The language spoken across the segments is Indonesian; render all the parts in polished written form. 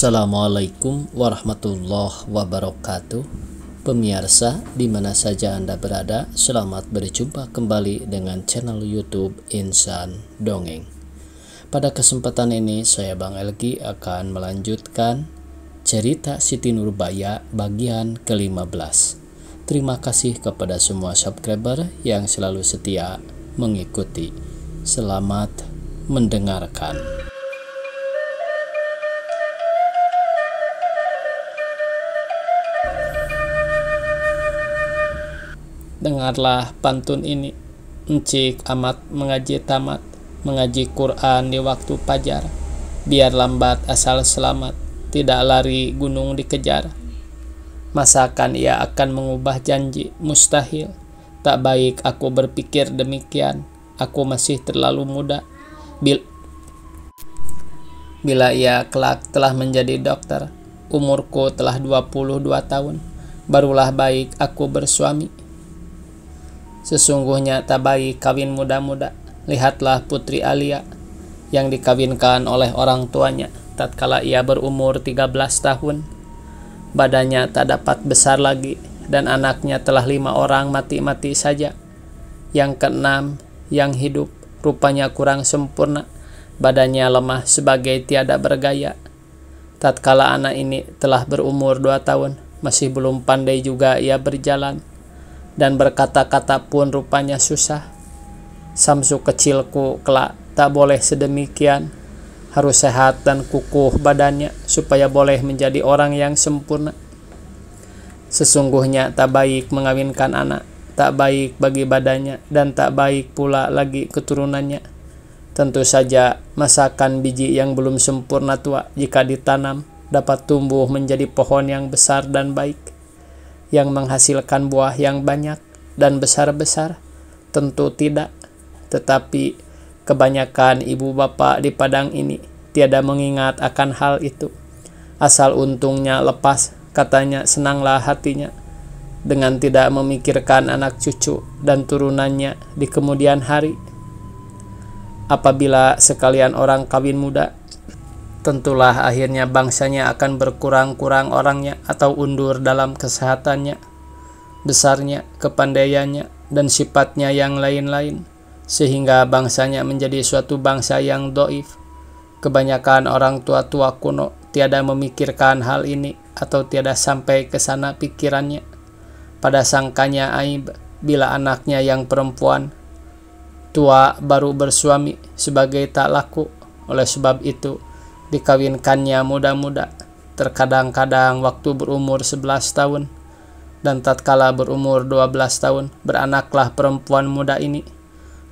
Assalamualaikum warahmatullahi wabarakatuh. Pemirsa di mana saja Anda berada, selamat berjumpa kembali dengan channel YouTube Insan Dongeng. Pada kesempatan ini saya Bang Elgi akan melanjutkan cerita Siti Nurbaya bagian ke-15. Terima kasih kepada semua subscriber yang selalu setia mengikuti. Selamat mendengarkan. Dengarlah pantun ini, encik amat mengaji tamat, mengaji Quran di waktu fajar, biar lambat asal selamat, tidak lari gunung dikejar. Masakan ia akan mengubah janji, mustahil, tak baik aku berpikir demikian, aku masih terlalu muda. Bila ia kelak telah menjadi dokter, umurku telah 22 tahun, barulah baik aku bersuami. Sesungguhnya tak baik kawin muda-muda. Lihatlah Putri Alia yang dikawinkan oleh orang tuanya tatkala ia berumur 13 tahun. Badannya tak dapat besar lagi dan anaknya telah 5 orang mati-mati saja. Yang keenam yang hidup rupanya kurang sempurna, badannya lemah sebagai tiada bergaya. Tatkala anak ini telah berumur 2 tahun, masih belum pandai juga ia berjalan, dan berkata-kata pun rupanya susah. Samsu kecilku kelak tak boleh sedemikian, harus sehat dan kukuh badannya supaya boleh menjadi orang yang sempurna. Sesungguhnya tak baik mengawinkan anak, tak baik bagi badannya, dan tak baik pula lagi keturunannya. Tentu saja masakan biji yang belum sempurna tua jika ditanam dapat tumbuh menjadi pohon yang besar dan baik, yang menghasilkan buah yang banyak dan besar-besar? Tentu tidak. Tetapi kebanyakan ibu bapak di padang ini tiada mengingat akan hal itu. Asal untungnya lepas, katanya senanglah hatinya, dengan tidak memikirkan anak cucu dan turunannya di kemudian hari. Apabila sekalian orang kawin muda, tentulah akhirnya bangsanya akan berkurang-kurang orangnya atau undur dalam kesehatannya, besarnya, kepandaiannya, dan sifatnya yang lain-lain, sehingga bangsanya menjadi suatu bangsa yang dhaif. Kebanyakan orang tua-tua kuno tiada memikirkan hal ini atau tiada sampai ke sana pikirannya. Pada sangkanya aib bila anaknya yang perempuan tua baru bersuami sebagai tak laku. Oleh sebab itu dikawinkannya muda-muda, terkadang-kadang waktu berumur 11 tahun, dan tatkala berumur 12 tahun beranaklah perempuan muda ini.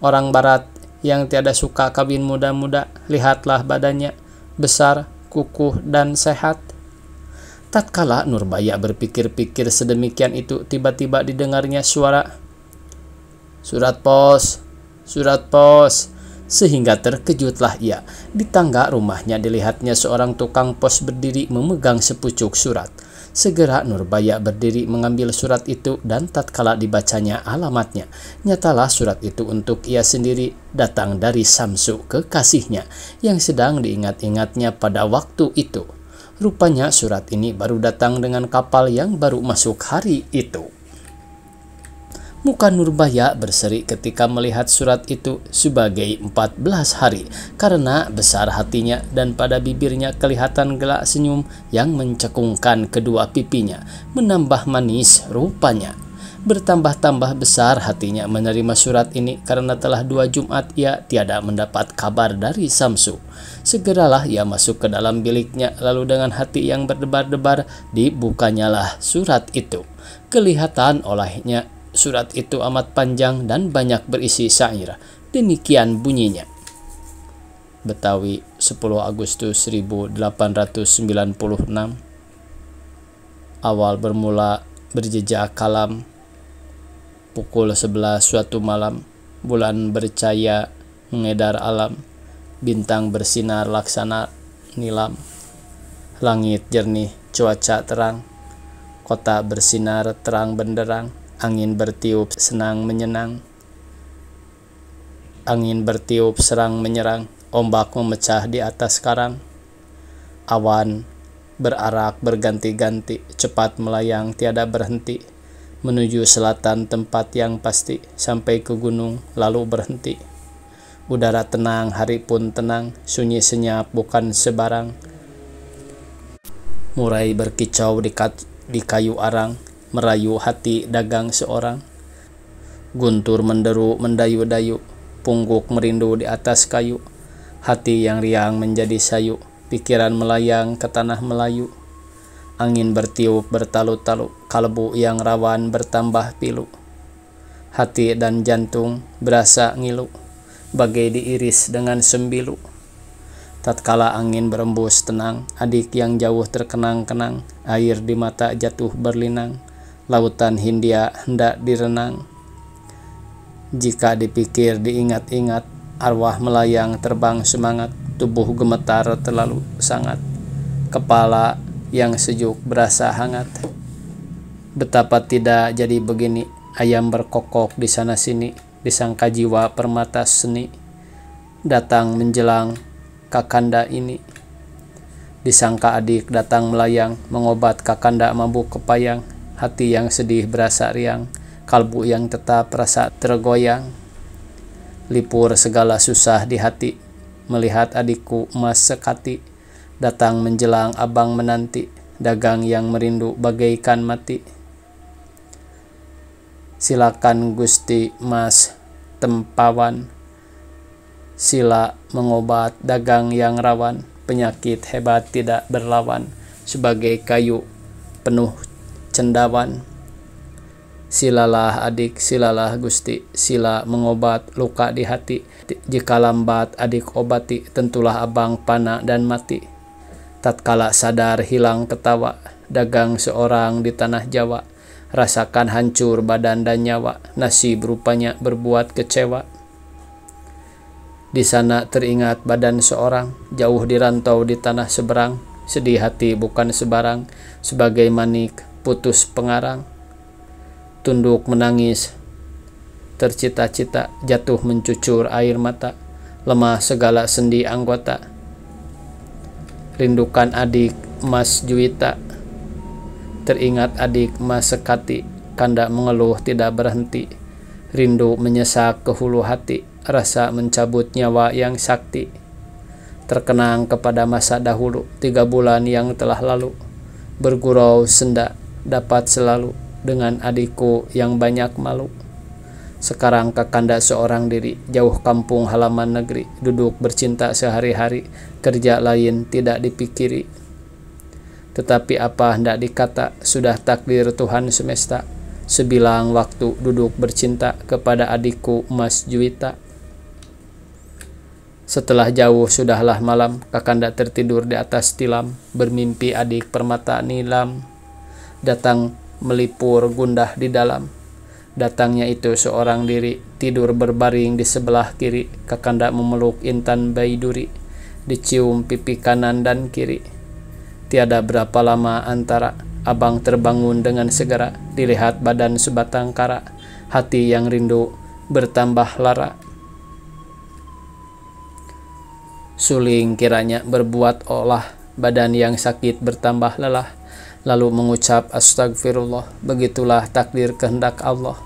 Orang barat yang tiada suka kawin muda-muda, lihatlah badannya besar, kukuh, dan sehat. Tatkala Nurbaya berpikir-pikir sedemikian itu, tiba-tiba didengarnya suara, "Surat pos, surat pos." Sehingga terkejutlah ia. Di tangga rumahnya dilihatnya seorang tukang pos berdiri memegang sepucuk surat. Segera Nurbaya berdiri mengambil surat itu, dan tatkala dibacanya alamatnya, nyatalah surat itu untuk ia sendiri, datang dari Samsu kekasihnya yang sedang diingat-ingatnya pada waktu itu. Rupanya surat ini baru datang dengan kapal yang baru masuk hari itu. Muka Nurbaya berseri ketika melihat surat itu sebagai 14 hari, karena besar hatinya dan pada bibirnya kelihatan gelak senyum yang mencekungkan kedua pipinya, menambah manis rupanya. Bertambah-tambah besar hatinya menerima surat ini karena telah 2 Jumat ia tiada mendapat kabar dari Samsu. Segeralah ia masuk ke dalam biliknya, lalu dengan hati yang berdebar-debar dibukanyalah surat itu. Kelihatan olehnya surat itu amat panjang dan banyak berisi syair. Demikian bunyinya. Betawi, 10 Agustus 1896. Awal bermula berjejak kalam. Pukul 11 suatu malam, bulan bercahaya mengedar alam, bintang bersinar laksana nilam. Langit jernih, cuaca terang, kota bersinar terang benderang. Angin bertiup senang menyenang, angin bertiup serang menyerang, ombak memecah di atas karang. Awan berarak berganti-ganti, cepat melayang tiada berhenti, menuju selatan tempat yang pasti, sampai ke gunung lalu berhenti. Udara tenang, hari pun tenang, sunyi senyap bukan sebarang. Murai berkicau di kayu arang, merayu hati dagang seorang. Guntur menderu mendayu-dayu, pungguk merindu di atas kayu. Hati yang riang menjadi sayu, pikiran melayang ke tanah Melayu. Angin bertiup bertalu-talu, kalbu yang rawan bertambah pilu. Hati dan jantung berasa ngilu, bagai diiris dengan sembilu. Tatkala angin berembus tenang, adik yang jauh terkenang-kenang, air di mata jatuh berlinang, lautan Hindia hendak direnang. Jika dipikir diingat-ingat, arwah melayang terbang semangat, tubuh gemetar terlalu sangat, kepala yang sejuk berasa hangat. Betapa tidak jadi begini, ayam berkokok di sana sini, disangka jiwa permata seni, datang menjelang kakanda ini. Disangka adik datang melayang, mengobat kakanda mabuk kepayang, hati yang sedih berasa riang, kalbu yang tetap rasa tergoyang. Lipur segala susah di hati, melihat adikku emas sekati, datang menjelang abang menanti, dagang yang merindu bagaikan mati. Silakan Gusti Mas Tempawan, sila mengobat dagang yang rawan, penyakit hebat tidak berlawan, sebagai kayu penuh cendawan. Silalah adik, silalah Gusti, sila mengobat luka di hati. Jika lambat adik obati, tentulah abang pana dan mati. Tatkala sadar hilang ketawa, dagang seorang di tanah Jawa, rasakan hancur badan dan nyawa, nasib rupanya berbuat kecewa. Di sana teringat badan seorang, jauh dirantau di tanah seberang, sedih hati bukan sebarang, sebagai manik putus pengarang. Tunduk menangis, tercita-cita, jatuh mencucur air mata, lemah segala sendi anggota. Rindukan adik Mas Juwita, teringat adik Mas Sekati, kanda mengeluh tidak berhenti. Rindu menyesak ke hulu hati, rasa mencabut nyawa yang sakti. Terkenang kepada masa dahulu, 3 bulan yang telah lalu, bergurau senda dapat selalu, dengan adikku yang banyak malu. Sekarang kakanda seorang diri, jauh kampung halaman negeri, duduk bercinta sehari-hari, kerja lain tidak dipikiri. Tetapi apa hendak dikata, sudah takdir Tuhan semesta, sebilang waktu duduk bercinta kepada adikku Mas Juwita. Setelah jauh sudahlah malam, kakanda tertidur di atas tilam, bermimpi adik permata nilam, datang melipur gundah di dalam. Datangnya itu seorang diri, tidur berbaring di sebelah kiri, kakanda memeluk intan baiduri, dicium pipi kanan dan kiri. Tiada berapa lama antara, abang terbangun dengan segera, dilihat badan sebatang kara, hati yang rindu bertambah lara. Suling kiranya berbuat olah, badan yang sakit bertambah lelah, lalu mengucap astagfirullah, begitulah takdir kehendak Allah.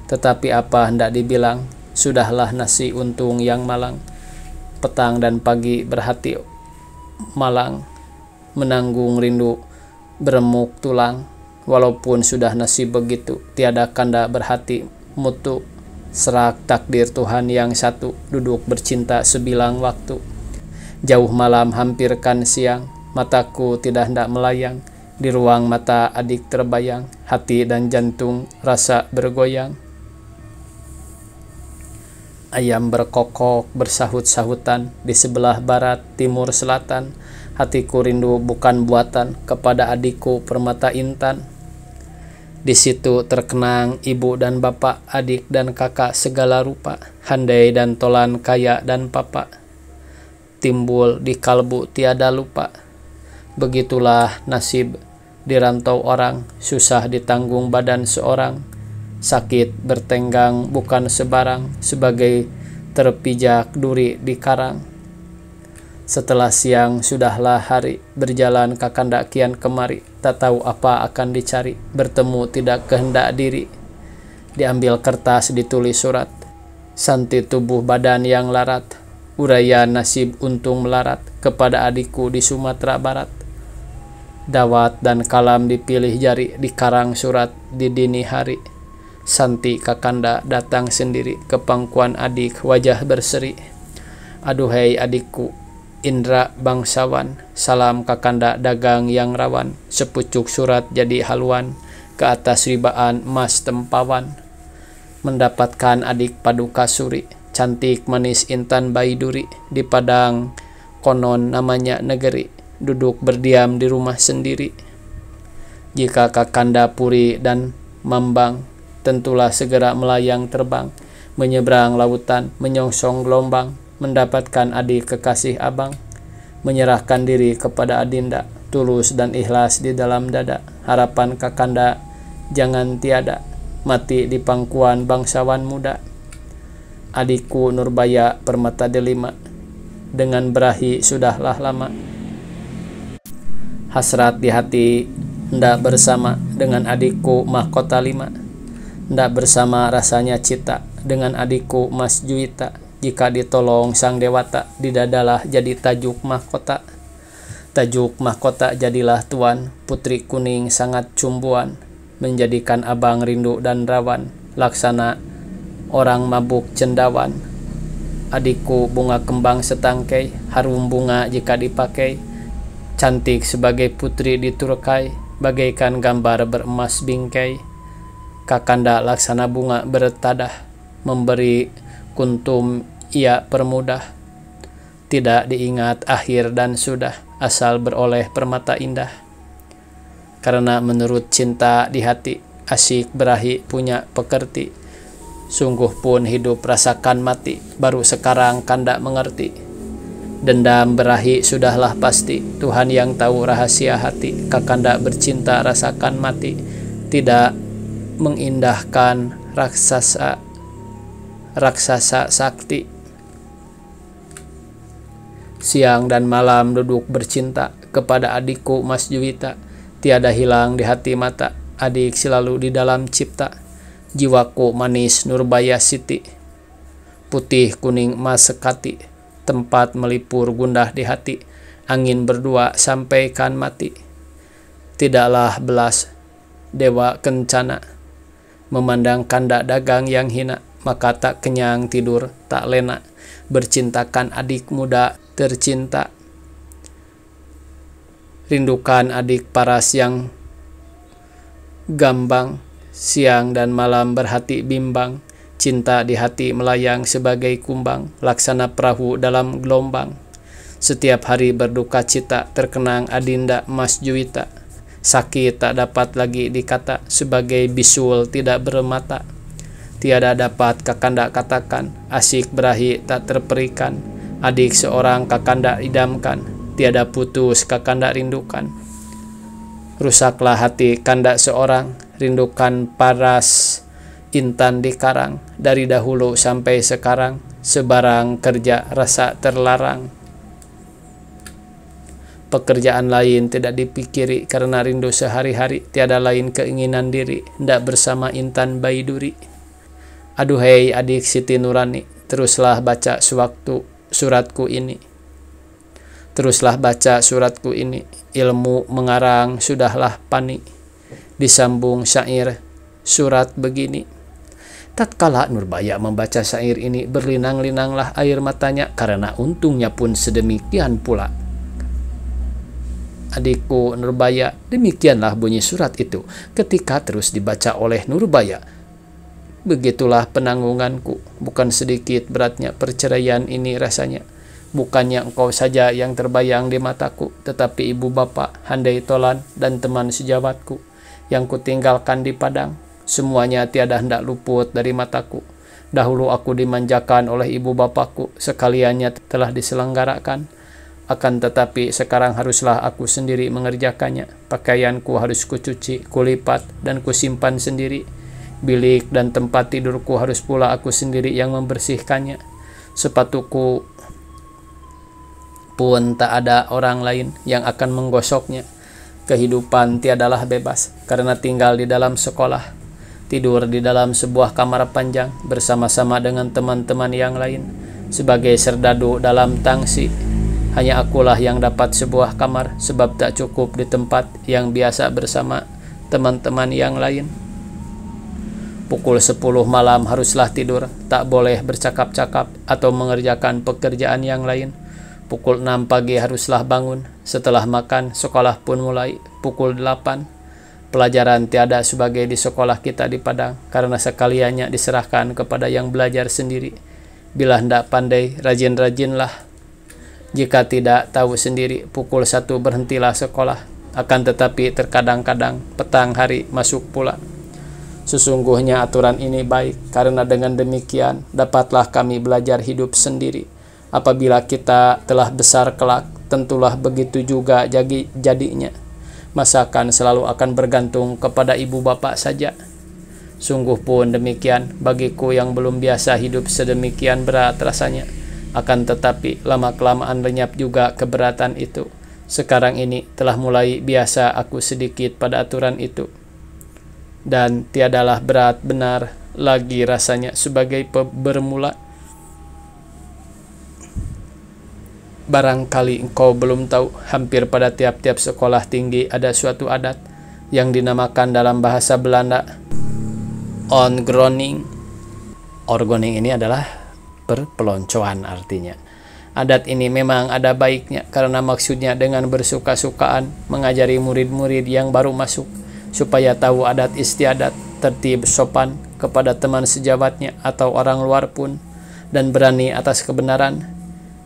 Tetapi apa hendak dibilang, sudahlah nasi untung yang malang, petang dan pagi berhati malang, menanggung rindu beremuk tulang. Walaupun sudah nasib begitu, tiada kanda berhati mutu, serak takdir Tuhan yang satu, duduk bercinta sebilang waktu. Jauh malam hampirkan siang, mataku tidak hendak melayang, di ruang mata adik terbayang, hati dan jantung rasa bergoyang. Ayam berkokok bersahut-sahutan, di sebelah barat, timur, selatan, hatiku rindu bukan buatan, kepada adikku permata intan. Di situ terkenang ibu dan bapak, adik dan kakak segala rupa, handai dan tolan, kaya dan papa, timbul di kalbu tiada lupa. Begitulah nasib dirantau orang, susah ditanggung badan seorang, sakit bertenggang bukan sebarang, sebagai terpijak duri di karang. Setelah siang, sudahlah hari. Berjalan kakanda kian kemari, tak tahu apa akan dicari. Bertemu tidak kehendak diri. Diambil kertas, ditulis surat. Santi tubuh badan yang larat. Uraian nasib untung melarat kepada adikku di Sumatera Barat. Dawat dan kalam dipilih jari, dikarang surat di dini hari. Santi kakanda datang sendiri ke pangkuan adik, wajah berseri. Aduhai adikku, Indra bangsawan, salam kakanda dagang yang rawan. Sepucuk surat jadi haluan, ke atas ribaan emas tempawan. Mendapatkan adik paduka suri, cantik manis intan baiduri. Di Padang konon namanya negeri, duduk berdiam di rumah sendiri. Jika kakanda puri dan mambang, tentulah segera melayang terbang, menyeberang lautan, menyongsong gelombang, mendapatkan adik kekasih abang, menyerahkan diri kepada adinda, tulus dan ikhlas di dalam dada. Harapan kakanda jangan tiada, mati di pangkuan bangsawan muda. Adikku Nurbaya Permata Delima, dengan berahi sudahlah lama. Hasrat di hati ndak bersama dengan adikku mahkota 5. Ndak bersama rasanya cita dengan adikku Mas Juwita. Jika ditolong sang dewata, di dadalah jadi tajuk mahkota. Tajuk mahkota jadilah tuan, putri kuning sangat cumbuan, menjadikan abang rindu dan rawan, laksana orang mabuk cendawan. Adikku bunga kembang setangkai, harum bunga jika dipakai, cantik sebagai putri di Turkai, bagaikan gambar beremas bingkai. Kakanda laksana bunga bertadah, memberi kuntum ia permudah. Tidak diingat akhir dan sudah, asal beroleh permata indah. Karena menurut cinta di hati, asyik berahi punya pekerti. Sungguh pun hidup rasakan mati, baru sekarang kanda mengerti. Dendam berahi sudahlah pasti, Tuhan yang tahu rahasia hati. Kakanda bercinta rasakan mati, tidak mengindahkan raksasa sakti. Siang dan malam duduk bercinta kepada adikku Mas Juwita. Tiada hilang di hati mata, adik selalu di dalam cipta. Jiwaku manis Nurbaya Siti, putih kuning emas sekati. Tempat melipur gundah di hati, angin berdua sampaikan mati. Tidaklah belas dewa kencana, memandang kanda dagang yang hina. Maka tak kenyang tidur tak lena, bercintakan adik muda tercinta. Rindukan adik paras yang gambang, siang dan malam berhati bimbang. Cinta di hati melayang sebagai kumbang, laksana perahu dalam gelombang. Setiap hari berduka cita, terkenang adinda Mas Juwita. Sakit tak dapat lagi dikata, sebagai bisul tidak bermata. Tiada dapat kakanda katakan, asyik berahi tak terperikan. Adik seorang kakanda idamkan, tiada putus kakanda rindukan. Rusaklah hati kanda seorang, rindukan paras intan di karang. Dari dahulu sampai sekarang, sebarang kerja rasa terlarang. Pekerjaan lain tidak dipikiri, karena rindu sehari-hari. Tiada lain keinginan diri, ndak bersama intan baiduri. Aduhai adik Siti Nurani, teruslah baca suratku ini. Teruslah baca suratku ini, ilmu mengarang sudahlah pani. Disambung syair surat begini. Tatkala Nurbaya membaca syair ini, berlinang-linanglah air matanya, karena untungnya pun sedemikian pula. Adikku Nurbaya, demikianlah bunyi surat itu ketika terus dibaca oleh Nurbaya. Begitulah penanggunganku, bukan sedikit beratnya perceraian ini rasanya. Bukannya engkau saja yang terbayang di mataku, tetapi ibu bapak, handai tolan, dan teman sejawatku yang kutinggalkan di Padang. Semuanya tiada hendak luput dari mataku. Dahulu aku dimanjakan oleh ibu bapakku, sekaliannya telah diselenggarakan. Akan tetapi sekarang haruslah aku sendiri mengerjakannya. Pakaianku harus kucuci, kulipat, dan kusimpan sendiri. Bilik dan tempat tidurku harus pula aku sendiri yang membersihkannya. Sepatuku pun tak ada orang lain yang akan menggosoknya. Kehidupan tiadalah bebas, karena tinggal di dalam sekolah, tidur di dalam sebuah kamar panjang bersama-sama dengan teman-teman yang lain, sebagai serdadu dalam tangsi. Hanya akulah yang dapat sebuah kamar, sebab tak cukup di tempat yang biasa bersama teman-teman yang lain. Pukul 10 malam haruslah tidur, tak boleh bercakap-cakap atau mengerjakan pekerjaan yang lain. Pukul 6 pagi haruslah bangun, setelah makan sekolah pun mulai pukul 8. Pelajaran tiada sebagai di sekolah kita di Padang, karena sekaliannya diserahkan kepada yang belajar sendiri. Bila hendak pandai, rajin-rajinlah. Jika tidak tahu sendiri, pukul 1 berhentilah sekolah. Akan tetapi terkadang-kadang petang hari masuk pula. Sesungguhnya aturan ini baik, karena dengan demikian dapatlah kami belajar hidup sendiri. Apabila kita telah besar kelak, tentulah begitu juga jadinya. Masakan selalu akan bergantung kepada ibu bapak saja. Sungguh pun demikian bagiku yang belum biasa hidup sedemikian berat rasanya. Akan tetapi lama-kelamaan lenyap juga keberatan itu. Sekarang ini telah mulai biasa aku sedikit pada aturan itu. Dan tiadalah berat benar lagi rasanya sebagai bermula. Barangkali engkau belum tahu, hampir pada tiap-tiap sekolah tinggi ada suatu adat yang dinamakan dalam bahasa Belanda ongroning. Orgoning ini adalah perpeloncoan artinya. Adat ini memang ada baiknya, karena maksudnya dengan bersuka-sukaan mengajari murid-murid yang baru masuk supaya tahu adat istiadat, tertib, sopan kepada teman sejawatnya atau orang luar pun, dan berani atas kebenaran.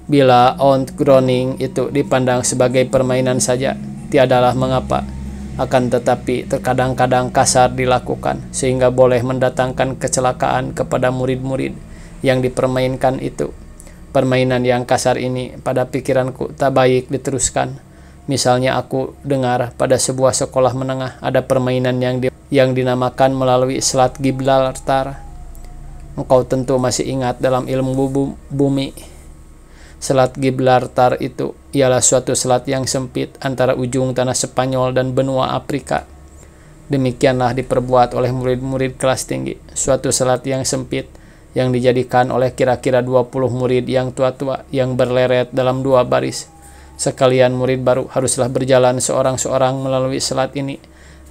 Bila ongroning itu dipandang sebagai permainan saja, tiadalah mengapa. Akan tetapi terkadang-kadang kasar dilakukan, sehingga boleh mendatangkan kecelakaan kepada murid-murid yang dipermainkan itu. Permainan yang kasar ini pada pikiranku tak baik diteruskan. Misalnya aku dengar pada sebuah sekolah menengah ada permainan yang dinamakan melalui selat Gibraltar. Engkau tentu masih ingat dalam ilmu bumi. Selat Gibraltar itu ialah suatu selat yang sempit antara ujung tanah Spanyol dan benua Afrika. Demikianlah diperbuat oleh murid-murid kelas tinggi. Suatu selat yang sempit yang dijadikan oleh kira-kira 20 murid yang tua-tua yang berleret dalam 2 baris. Sekalian murid baru haruslah berjalan seorang-seorang melalui selat ini,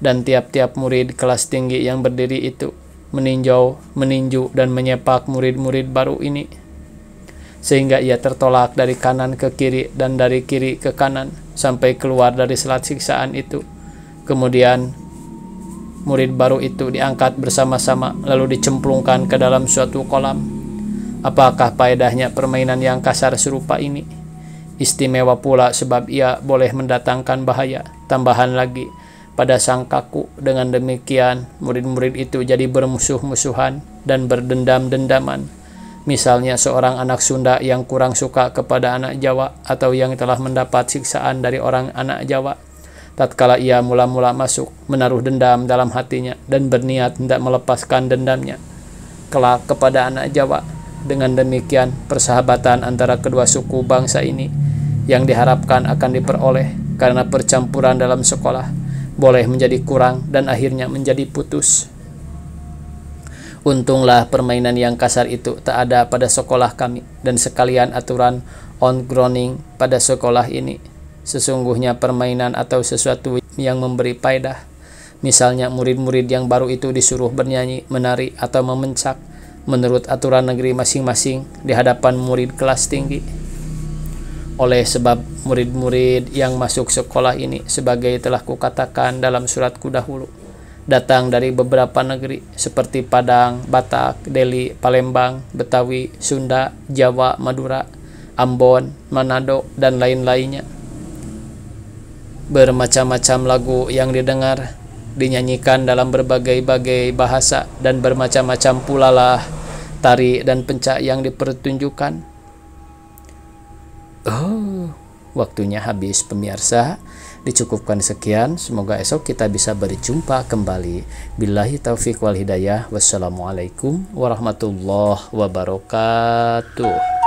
dan tiap-tiap murid kelas tinggi yang berdiri itu meninju dan menyepak murid-murid baru ini, sehingga ia tertolak dari kanan ke kiri dan dari kiri ke kanan sampai keluar dari selat siksaan itu. Kemudian murid baru itu diangkat bersama-sama lalu dicemplungkan ke dalam suatu kolam. Apakah faedahnya permainan yang kasar serupa ini? Istimewa pula sebab ia boleh mendatangkan bahaya. Tambahan lagi, pada sang kaku, dengan demikian murid-murid itu jadi bermusuh-musuhan dan berdendam-dendaman. Misalnya seorang anak Sunda yang kurang suka kepada anak Jawa, atau yang telah mendapat siksaan dari orang anak Jawa. Tatkala ia mula-mula masuk, menaruh dendam dalam hatinya dan berniat hendak melepaskan dendamnya kelak kepada anak Jawa. Dengan demikian, persahabatan antara kedua suku bangsa ini yang diharapkan akan diperoleh karena percampuran dalam sekolah boleh menjadi kurang dan akhirnya menjadi putus. Untunglah permainan yang kasar itu tak ada pada sekolah kami, dan sekalian aturan ongroning pada sekolah ini sesungguhnya permainan atau sesuatu yang memberi faedah. Misalnya murid-murid yang baru itu disuruh bernyanyi, menari, atau memencak menurut aturan negeri masing-masing di hadapan murid kelas tinggi. Oleh sebab murid-murid yang masuk sekolah ini, sebagai telah kukatakan dalam suratku dahulu, datang dari beberapa negeri seperti Padang, Batak, Deli, Palembang, Betawi, Sunda, Jawa, Madura, Ambon, Manado, dan lain-lainnya. Bermacam-macam lagu yang didengar dinyanyikan dalam berbagai-bagai bahasa, dan bermacam-macam pula lah tari dan pencak yang dipertunjukkan. Oh, waktunya habis pemirsa. Dicukupkan sekian, semoga esok kita bisa berjumpa kembali. Billahi taufiq wal hidayah. Wassalamualaikum warahmatullahi wabarakatuh.